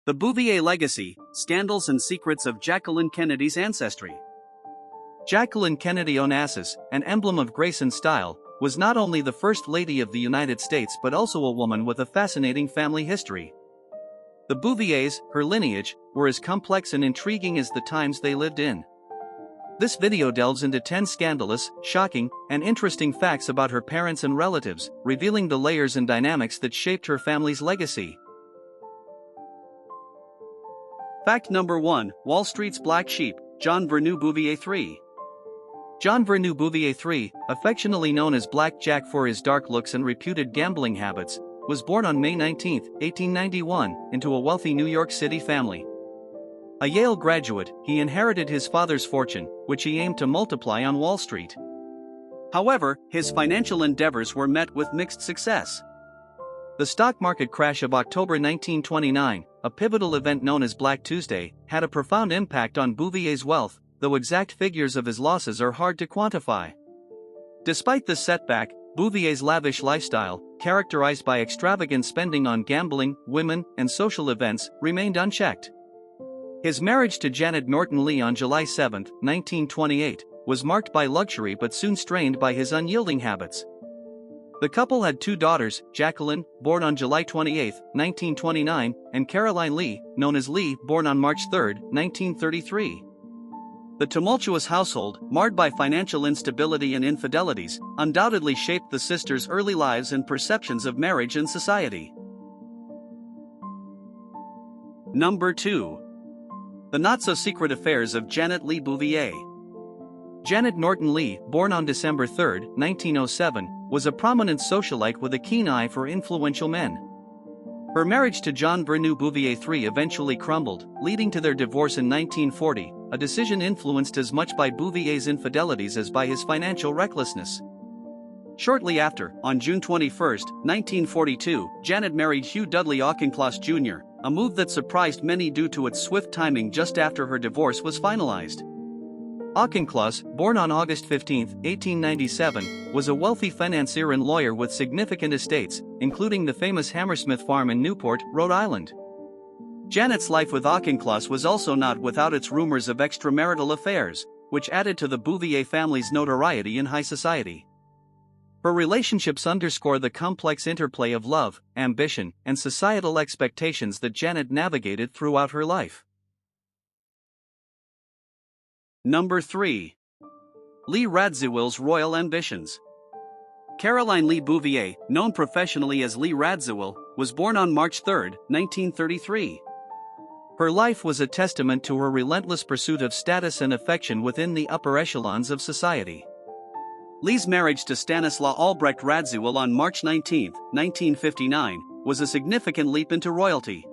The Bouvier Legacy, Scandals and Secrets of Jacqueline Kennedy's Ancestry. Jacqueline Kennedy Onassis, an emblem of grace and style, was not only the First Lady of the United States but also a woman with a fascinating family history. The Bouviers, her lineage, were as complex and intriguing as the times they lived in. This video delves into 10 scandalous, shocking, and interesting facts about her parents and relatives, revealing the layers and dynamics that shaped her family's legacy. Fact number 1, Wall Street's Black Sheep, John Vernou Bouvier III. John Vernou Bouvier III, affectionately known as Black Jack for his dark looks and reputed gambling habits, was born on May 19, 1891, into a wealthy New York City family. A Yale graduate, he inherited his father's fortune, which he aimed to multiply on Wall Street. However, his financial endeavors were met with mixed success. The stock market crash of October 1929, a pivotal event known as Black Tuesday, had a profound impact on Bouvier's wealth, though exact figures of his losses are hard to quantify. Despite this setback, Bouvier's lavish lifestyle, characterized by extravagant spending on gambling, women, and social events, remained unchecked. His marriage to Janet Norton Lee on July 7, 1928, was marked by luxury but soon strained by his unyielding habits. The couple had 2 daughters, Jacqueline, born on July 28, 1929, and Caroline Lee, known as Lee, born on March 3, 1933. The tumultuous household, marred by financial instability and infidelities, undoubtedly shaped the sisters' early lives and perceptions of marriage and society. Number 2. The Not-So-Secret Affairs of Janet Lee Bouvier. Janet Norton Lee, born on December 3, 1907, was a prominent socialite with a keen eye for influential men. Her marriage to John Vernou Bouvier III eventually crumbled, leading to their divorce in 1940, a decision influenced as much by Bouvier's infidelities as by his financial recklessness. Shortly after, on June 21, 1942, Janet married Hugh Dudley Auchincloss Jr., a move that surprised many due to its swift timing just after her divorce was finalized. Auchincloss, born on August 15, 1897, was a wealthy financier and lawyer with significant estates, including the famous Hammersmith Farm in Newport, Rhode Island. Janet's life with Auchincloss was also not without its rumors of extramarital affairs, which added to the Bouvier family's notoriety in high society. Her relationships underscore the complex interplay of love, ambition, and societal expectations that Janet navigated throughout her life. Number 3. Lee Radziwill's Royal Ambitions. Caroline Lee Bouvier, known professionally as Lee Radziwill, was born on March 3, 1933. Her life was a testament to her relentless pursuit of status and affection within the upper echelons of society. Lee's marriage to Stanislaw Albrecht Radziwill on March 19, 1959, was a significant leap into royalty.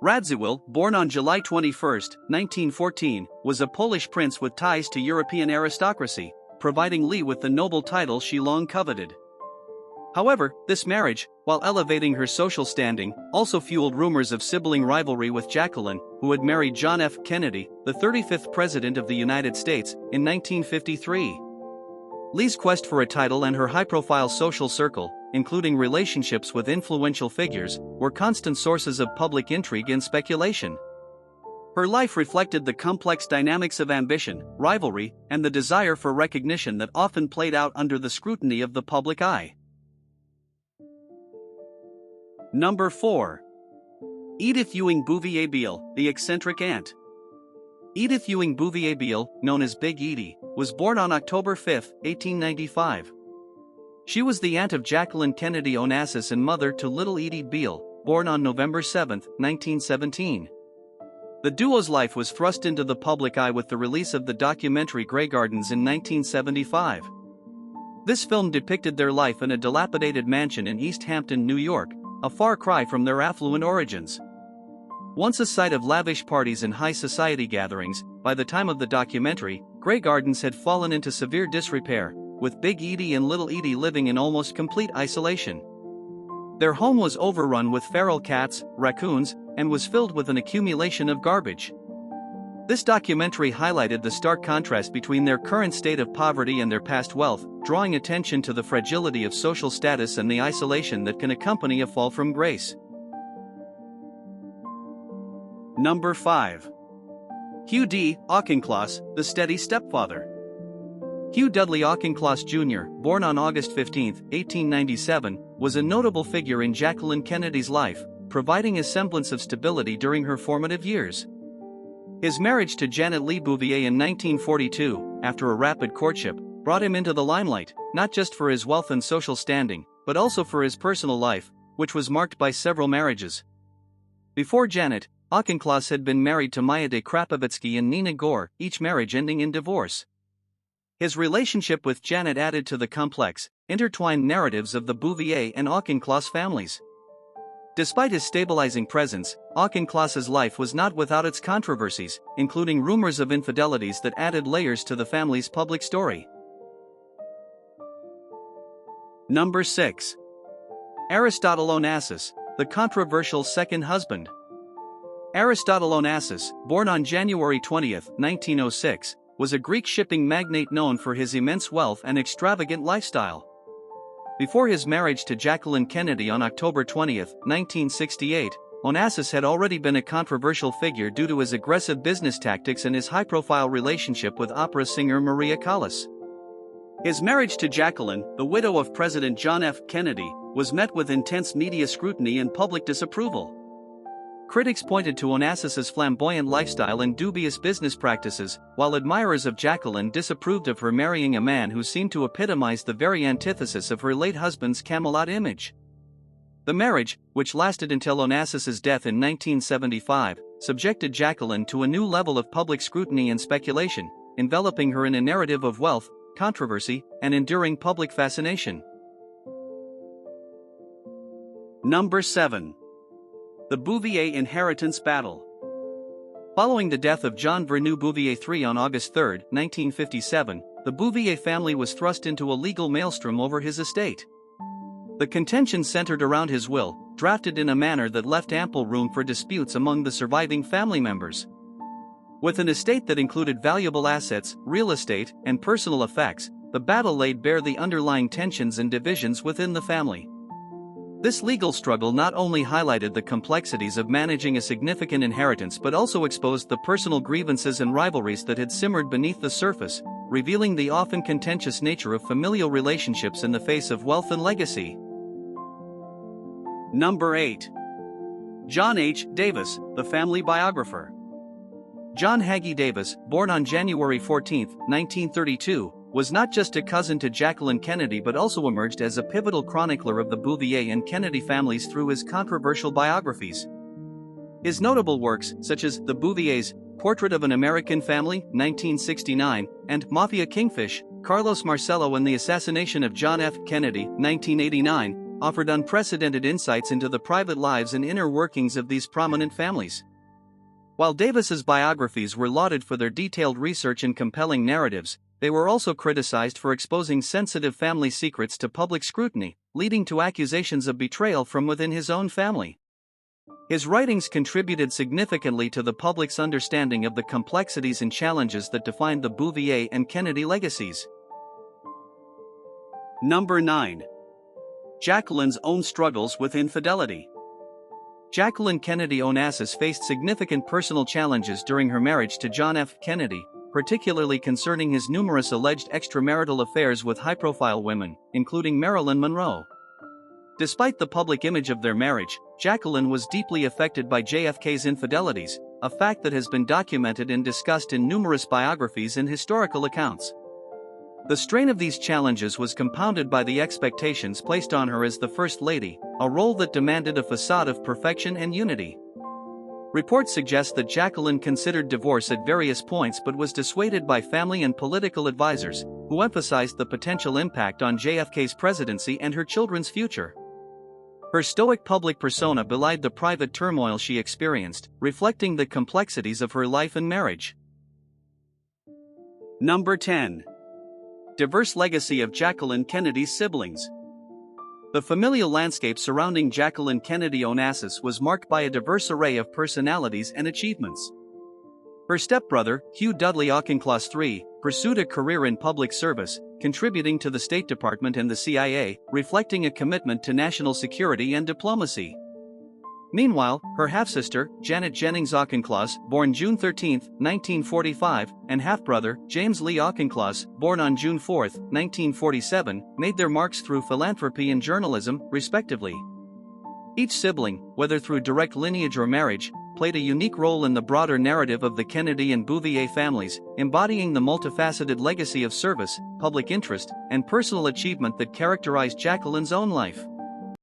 Radziwill, born on July 21, 1914, was a Polish prince with ties to European aristocracy, providing Lee with the noble title she long coveted. However, this marriage, while elevating her social standing, also fueled rumors of sibling rivalry with Jacqueline, who had married John F. Kennedy, the 35th President of the United States, in 1953. Lee's quest for a title and her high-profile social circle, including relationships with influential figures, were constant sources of public intrigue and speculation. Her life reflected the complex dynamics of ambition, rivalry, and the desire for recognition that often played out under the scrutiny of the public eye. Number 4. Edith Ewing Bouvier Beale, the eccentric aunt. Edith Ewing Bouvier Beale, known as Big Edie, was born on October 5, 1895. She was the aunt of Jacqueline Kennedy Onassis and mother to little Edie Beale, born on November 7, 1917. The duo's life was thrust into the public eye with the release of the documentary Grey Gardens in 1975. This film depicted their life in a dilapidated mansion in East Hampton, New York, a far cry from their affluent origins. Once a site of lavish parties and high society gatherings, by the time of the documentary, Grey Gardens had fallen into severe disrepair, with Big Edie and Little Edie living in almost complete isolation. Their home was overrun with feral cats, raccoons, and was filled with an accumulation of garbage. This documentary highlighted the stark contrast between their current state of poverty and their past wealth, drawing attention to the fragility of social status and the isolation that can accompany a fall from grace. Number 5. Hugh D. Auchincloss, the steady stepfather. Hugh Dudley Auchincloss Jr., born on August 15, 1897, was a notable figure in Jacqueline Kennedy's life, providing a semblance of stability during her formative years. His marriage to Janet Lee Bouvier in 1942, after a rapid courtship, brought him into the limelight, not just for his wealth and social standing, but also for his personal life, which was marked by several marriages. Before Janet, Auchincloss had been married to Maya de Krapovitsky and Nina Gore, each marriage ending in divorce. His relationship with Janet added to the complex, intertwined narratives of the Bouvier and Auchincloss families. Despite his stabilizing presence, Auchincloss's life was not without its controversies, including rumors of infidelities that added layers to the family's public story. Number 6. Aristotle Onassis, the controversial second husband. Aristotle Onassis, born on January 20, 1906, was a Greek shipping magnate known for his immense wealth and extravagant lifestyle. Before his marriage to Jacqueline Kennedy on October 20, 1968, Onassis had already been a controversial figure due to his aggressive business tactics and his high-profile relationship with opera singer Maria Callas. His marriage to Jacqueline, the widow of President John F. Kennedy, was met with intense media scrutiny and public disapproval. Critics pointed to Onassis's flamboyant lifestyle and dubious business practices, while admirers of Jacqueline disapproved of her marrying a man who seemed to epitomize the very antithesis of her late husband's Camelot image. The marriage, which lasted until Onassis's death in 1975, subjected Jacqueline to a new level of public scrutiny and speculation, enveloping her in a narrative of wealth, controversy, and enduring public fascination. Number 7. The Bouvier inheritance battle. Following the death of John Vernou Bouvier III on August 3, 1957, the Bouvier family was thrust into a legal maelstrom over his estate. The contention centered around his will, drafted in a manner that left ample room for disputes among the surviving family members. With an estate that included valuable assets, real estate, and personal effects, the battle laid bare the underlying tensions and divisions within the family. This legal struggle not only highlighted the complexities of managing a significant inheritance but also exposed the personal grievances and rivalries that had simmered beneath the surface, revealing the often contentious nature of familial relationships in the face of wealth and legacy. Number 8. John H. Davis, the family biographer. John Hagee Davis, born on January 14, 1932, was not just a cousin to Jacqueline Kennedy but also emerged as a pivotal chronicler of the Bouvier and Kennedy families through his controversial biographies. His notable works, such as The Bouviers, Portrait of an American Family, 1969, and Mafia Kingfish, Carlos Marcello and the Assassination of John F. Kennedy, 1989, offered unprecedented insights into the private lives and inner workings of these prominent families. While Davis's biographies were lauded for their detailed research and compelling narratives, they were also criticized for exposing sensitive family secrets to public scrutiny, leading to accusations of betrayal from within his own family. His writings contributed significantly to the public's understanding of the complexities and challenges that defined the Bouvier and Kennedy legacies. Number 9. Jacqueline's own struggles with infidelity. Jacqueline Kennedy Onassis faced significant personal challenges during her marriage to John F. Kennedy, particularly concerning his numerous alleged extramarital affairs with high-profile women, including Marilyn Monroe. Despite the public image of their marriage, Jacqueline was deeply affected by JFK's infidelities, a fact that has been documented and discussed in numerous biographies and historical accounts. The strain of these challenges was compounded by the expectations placed on her as the First Lady, a role that demanded a facade of perfection and unity. Reports suggest that Jacqueline considered divorce at various points but was dissuaded by family and political advisors, who emphasized the potential impact on JFK's presidency and her children's future. Her stoic public persona belied the private turmoil she experienced, reflecting the complexities of her life and marriage. Number 10. Diverse legacy of Jacqueline Kennedy's siblings. The familial landscape surrounding Jacqueline Kennedy Onassis was marked by a diverse array of personalities and achievements. Her stepbrother, Hugh Dudley Auchincloss III, pursued a career in public service, contributing to the State Department and the CIA, reflecting a commitment to national security and diplomacy. Meanwhile, her half-sister, Janet Jennings Auchincloss, born June 13, 1945, and half-brother, James Lee Auchincloss, born on June 4, 1947, made their marks through philanthropy and journalism, respectively. Each sibling, whether through direct lineage or marriage, played a unique role in the broader narrative of the Kennedy and Bouvier families, embodying the multifaceted legacy of service, public interest, and personal achievement that characterized Jacqueline's own life.